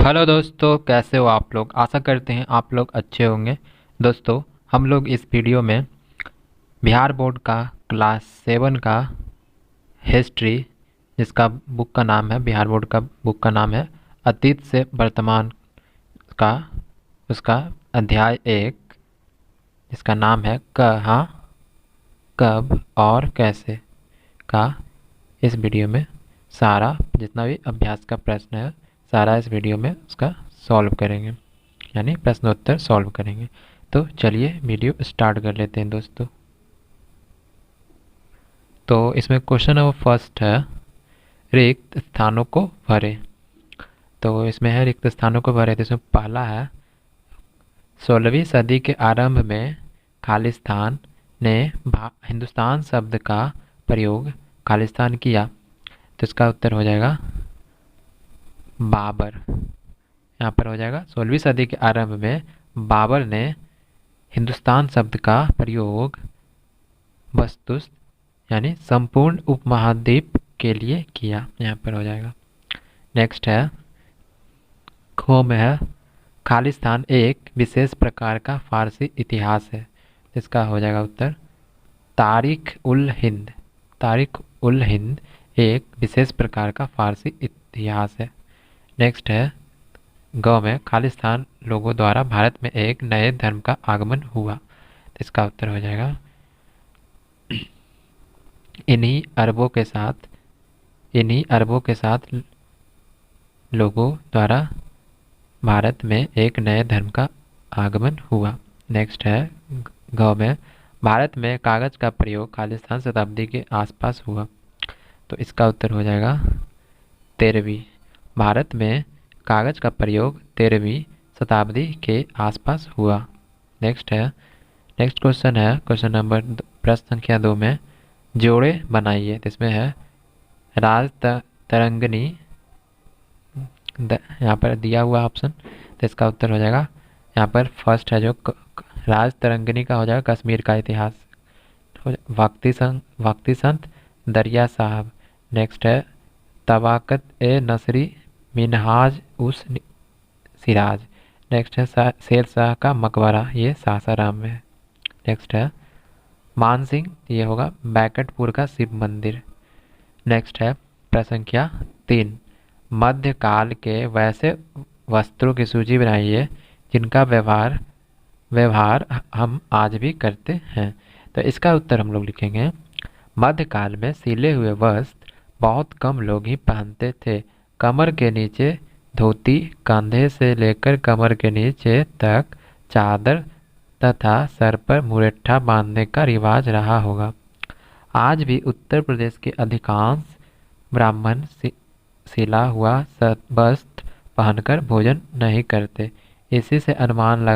Hello दोस्तों, कैसे हो आप लोग। आशा करते हैं आप लोग अच्छे होंगे। दोस्तों, हम लोग इस वीडियो में बिहार बोर्ड का क्लास 7 का हिस्ट्री, जिसका बुक का नाम है, बिहार बोर्ड का बुक का नाम है अतीत से वर्तमान का, उसका अध्याय 1, जिसका नाम है कहाँ, कब और कैसे का, इस वीडियो में सारा जितना भी अभ्यास का प्रश्न है सारा इस वीडियो में उसका सॉल्व करेंगे, यानी प्रश्नोत्तर सॉल्व करेंगे। तो चलिए वीडियो स्टार्ट कर लेते हैं दोस्तों। तो इसमें क्वेश्चन नंबर फर्स्ट है, रिक्त स्थानों को भरें। तो इसमें है रिक्त स्थानों को भरें। तो इसमें पहला है, 16वीं सदी के आरंभ में खालिस्तान ने हिंदुस्तान शब्द का प्रयोग खालिस्तान किया। तो इसका उत्तर हो जाएगा बाबर। यहाँ पर हो जाएगा 16वीं सदी के आरंभ में बाबर ने हिंदुस्तान शब्द का प्रयोग वस्तुस्थ यानी संपूर्ण उपमहाद्वीप के लिए किया। यहाँ पर हो जाएगा। नेक्स्ट है, खो में है, खालिस्तान एक विशेष प्रकार का फारसी इतिहास है। इसका हो जाएगा उत्तर तारीख उल हिंद। तारीख उल हिंद एक विशेष प्रकार का फारसी इतिहास है। नेक्स्ट है, गौ में, खालिस्तान लोगों द्वारा भारत में एक नए धर्म का आगमन हुआ। तो इसका उत्तर हो जाएगा इन्हीं अरबों के साथ लोगों द्वारा भारत में एक नए धर्म का आगमन हुआ। नेक्स्ट है, गौ में, भारत में कागज का प्रयोग खालिस्तान शताब्दी के आसपास हुआ। तो इसका उत्तर हो जाएगा 13वीं। भारत में कागज का प्रयोग 13वीं शताब्दी के आसपास हुआ। नेक्स्ट है, नेक्स्ट क्वेश्चन है, क्वेश्चन नंबर प्रश्न संख्या 2 में जोड़े बनाइए। तो इसमें है राज तरंगिनी, यहाँ पर दिया हुआ ऑप्शन। तो इसका उत्तर हो जाएगा, यहाँ पर फर्स्ट है जो राज तरंगिनी का हो जाएगा कश्मीर का इतिहास। भक्ति संत दरिया साहब। नेक्स्ट है तबाकत ए नसरी मिनहाज उस सिराज। नेक्स्ट है शेर शाह का मकबरा, ये सासाराम में है। नेक्स्ट है मानसिंह, ये होगा बैकटपुर का शिव मंदिर। नेक्स्ट है प्रश्न संख्या 3, मध्यकाल के वैसे वस्त्रों की सूची बनाइए जिनका व्यवहार हम आज भी करते हैं। तो इसका उत्तर हम लोग लिखेंगे, मध्यकाल में सिले हुए वस्त्र बहुत कम लोग ही पहनते थे। कमर के नीचे धोती, कंधे से लेकर कमर के नीचे तक चादर तथा सर पर मुरेठा बांधने का रिवाज रहा होगा। आज भी उत्तर प्रदेश के अधिकांश ब्राह्मण सिला हुआ वस्त्र पहनकर भोजन नहीं करते। इसी से अनुमान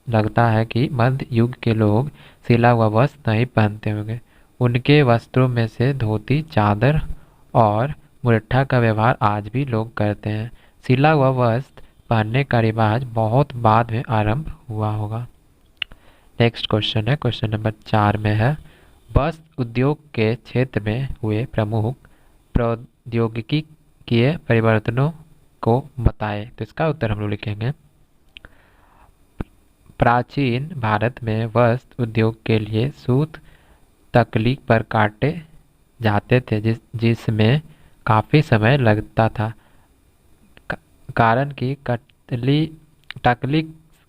लगता है कि मध्य युग के लोग सिला हुआ वस्त्र नहीं पहनते होंगे। उनके वस्त्रों में से धोती, चादर और मुरेठा का व्यवहार आज भी लोग करते हैं। सिला हुआ वस्त्र पहनने का रिवाज बहुत बाद में आरंभ हुआ होगा। नेक्स्ट क्वेश्चन है, क्वेश्चन नंबर 4 में है, वस्त्र उद्योग के क्षेत्र में हुए प्रमुख प्रौद्योगिकी के परिवर्तनों को बताएं। तो इसका उत्तर हम लोग लिखेंगे, प्राचीन भारत में वस्त्र उद्योग के लिए सूत तकलीफ पर काटे जाते थे जिसमें काफ़ी समय लगता था, कारण कि टकली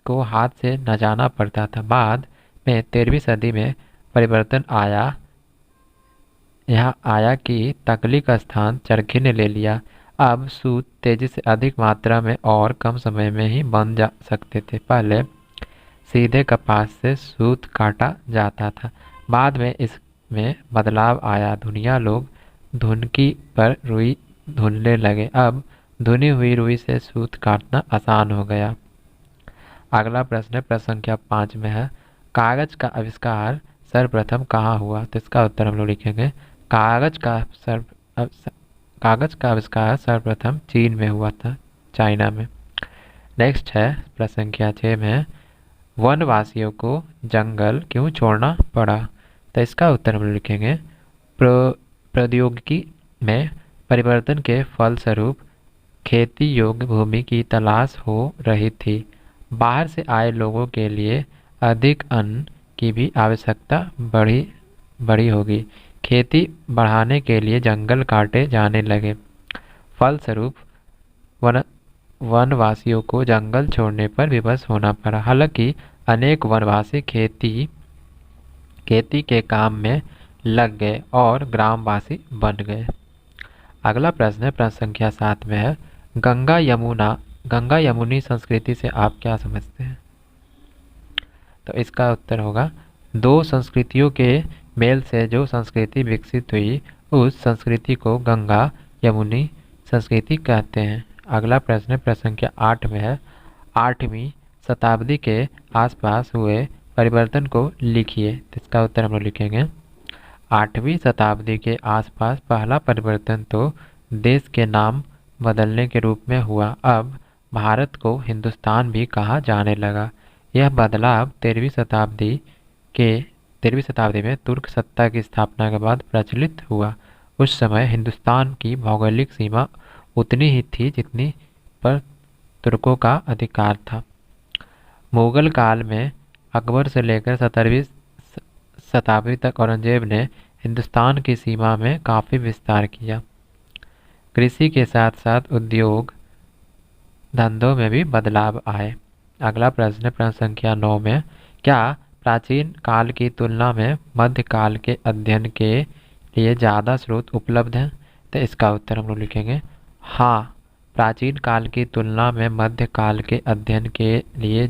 को हाथ से नचाना पड़ता था। बाद में 13वीं सदी में परिवर्तन यहाँ आया कि तकली का स्थान चरखी ने ले लिया। अब सूत तेजी से अधिक मात्रा में और कम समय में ही बन जा सकते थे। पहले सीधे कपास से सूत काटा जाता था, बाद में इसमें बदलाव आया। धुनिया लोग धुनकी पर रुई धुनने लगे। अब धुनी हुई रुई से सूत काटना आसान हो गया। अगला प्रश्न है, प्रश्न संख्या 5 में है, कागज का आविष्कार सर्वप्रथम कहाँ हुआ। तो इसका उत्तर हम लोग लिखेंगे, कागज का आविष्कार सर्वप्रथम चीन में हुआ था, चाइना में। नेक्स्ट है प्रश्न संख्या 6 में, वनवासियों को जंगल क्यों छोड़ना पड़ा। तो इसका उत्तर हम लिखेंगे, प्रौद्योगिकी में परिवर्तन के फलस्वरूप खेती योग्य भूमि की तलाश हो रही थी। बाहर से आए लोगों के लिए अधिक अन्न की भी आवश्यकता बड़ी होगी। खेती बढ़ाने के लिए जंगल काटे जाने लगे। फलस्वरूप वन वनवासियों को जंगल छोड़ने पर विवश होना पड़ा। हालांकि अनेक वनवासी खेती के काम में लग गए और ग्रामवासी बन गए। अगला प्रश्न है, प्रश्न संख्या 7 में है, गंगा यमुनी संस्कृति से आप क्या समझते हैं? तो इसका उत्तर होगा, दो संस्कृतियों के मेल से जो संस्कृति विकसित हुई उस संस्कृति को गंगा यमुनी संस्कृति कहते हैं। अगला प्रश्न प्रश्न संख्या 8 में है, 8वीं शताब्दी के आसपास हुए परिवर्तन को लिखिए। तो इसका उत्तर हम लोग लिखेंगे, 8वीं शताब्दी के आसपास पहला परिवर्तन तो देश के नाम बदलने के रूप में हुआ। अब भारत को हिंदुस्तान भी कहा जाने लगा। यह बदलाव 13वीं शताब्दी में तुर्क सत्ता की स्थापना के बाद प्रचलित हुआ। उस समय हिंदुस्तान की भौगोलिक सीमा उतनी ही थी जितनी पर तुर्कों का अधिकार था। मुगल काल में अकबर से लेकर 17वीं शताब्दी तक औरंगजेब ने हिंदुस्तान की सीमा में काफ़ी विस्तार किया। कृषि के साथ साथ उद्योग धंधों में भी बदलाव आए। अगला प्रश्न प्रश्न संख्या 9 में, क्या प्राचीन काल की तुलना में मध्यकाल के अध्ययन के लिए ज़्यादा स्रोत उपलब्ध हैं? तो इसका उत्तर हम लोग लिखेंगे, हाँ, प्राचीन काल की तुलना में मध्यकाल के अध्ययन के लिए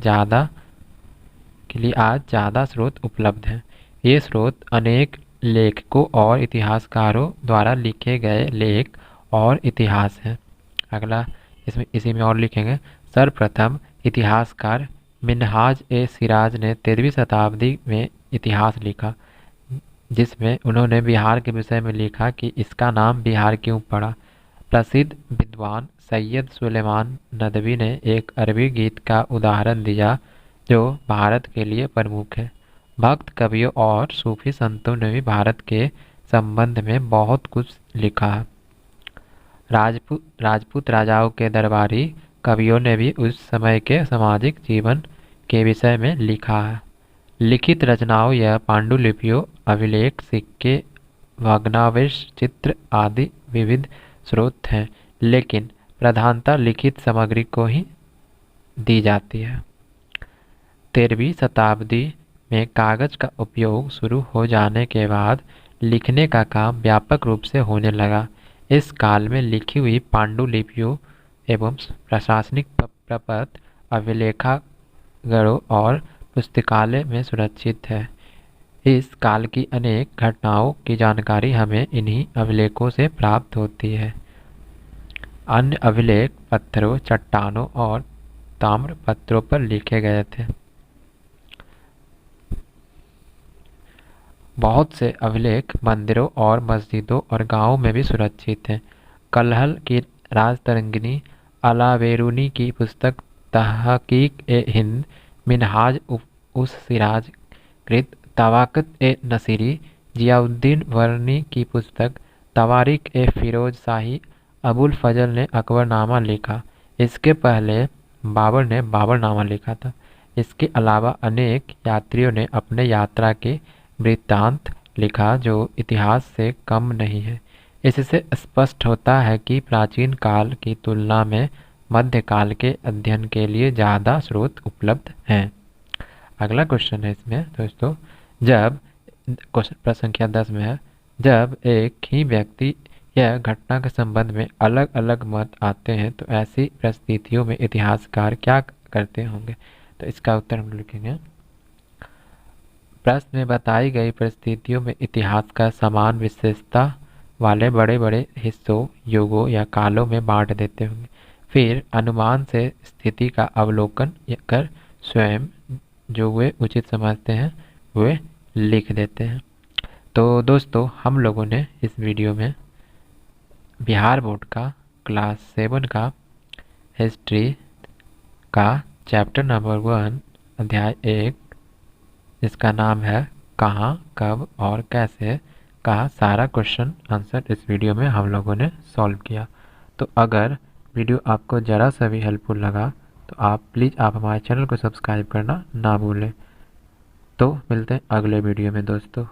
आज ज़्यादा स्रोत उपलब्ध हैं। ये स्रोत अनेक लेखकों और इतिहासकारों द्वारा लिखे गए लेख और इतिहास हैं। अगला इसी में और लिखेंगे, सर्वप्रथम इतिहासकार मिन्हाज ए सिराज ने 13वीं शताब्दी में इतिहास लिखा, जिसमें उन्होंने बिहार के विषय में लिखा कि इसका नाम बिहार क्यों पड़ा। प्रसिद्ध विद्वान सैयद सुलेमान नदवी ने एक अरबी गीत का उदाहरण दिया जो भारत के लिए प्रमुख है। भक्त कवियों और सूफी संतों ने भी भारत के संबंध में बहुत कुछ लिखा है। राजपूत राजाओं के दरबारी कवियों ने भी उस समय के सामाजिक जीवन के विषय में लिखा है। लिखित रचनाओं या पांडुलिपियों, अभिलेख, सिक्के, भग्नावशेष, चित्र आदि विविध स्रोत हैं, लेकिन प्रधानता लिखित सामग्री को ही दी जाती है। 13वीं शताब्दी में कागज का उपयोग शुरू हो जाने के बाद लिखने का काम व्यापक रूप से होने लगा। इस काल में लिखी हुई पांडुलिपियों एवं प्रशासनिक प्रपत्र अभिलेखागारों और पुस्तकालय में सुरक्षित है। इस काल की अनेक घटनाओं की जानकारी हमें इन्हीं अभिलेखों से प्राप्त होती है। अन्य अभिलेख पत्थरों, चट्टानों और ताम्र पत्रों पर लिखे गए थे। बहुत से अभिलेख मंदिरों और मस्जिदों और गांवों में भी सुरक्षित हैं। कलहल की राजतरंगिनी, अलावेरुनी की पुस्तक तहकीक-ए-हिंद, मिन्हाज उस सिराज कृत तवाक़त-ए-नसीरी, जियाउद्दीन वर्नी की पुस्तक तवारीख़-ए-फ़िरोज़ शाही, अबुल फजल ने अकबरनामा लिखा। इसके पहले बाबर ने बाबरनामा लिखा था। इसके अलावा अनेक यात्रियों ने अपने यात्रा के वृत्तांत लिखा जो इतिहास से कम नहीं है। इससे स्पष्ट होता है कि प्राचीन काल की तुलना में मध्यकाल के अध्ययन के लिए ज़्यादा स्रोत उपलब्ध हैं। अगला क्वेश्चन है इसमें दोस्तों, जब प्रश्न संख्या 10 में है, जब एक ही व्यक्ति या घटना के संबंध में अलग अलग मत आते हैं तो ऐसी परिस्थितियों में इतिहासकार क्या करते होंगे? तो इसका उत्तर हम लिखेंगे, प्रश्न में बताई गई परिस्थितियों में इतिहास का समान विशेषता वाले बड़े बड़े हिस्सों, युगों या कालों में बांट देते होंगे। फिर अनुमान से स्थिति का अवलोकन कर स्वयं जो वे उचित समझते हैं वे लिख देते हैं। तो दोस्तों, हम लोगों ने इस वीडियो में बिहार बोर्ड का क्लास 7 का हिस्ट्री का चैप्टर नंबर 1 अध्याय 1 जिसका नाम है कहाँ, कब और कैसे का सारा क्वेश्चन आंसर इस वीडियो में हम लोगों ने सॉल्व किया। तो अगर वीडियो आपको ज़रा सा भी हेल्पफुल लगा तो आप प्लीज़ आप हमारे चैनल को सब्सक्राइब करना ना भूलें। तो मिलते हैं अगले वीडियो में दोस्तों।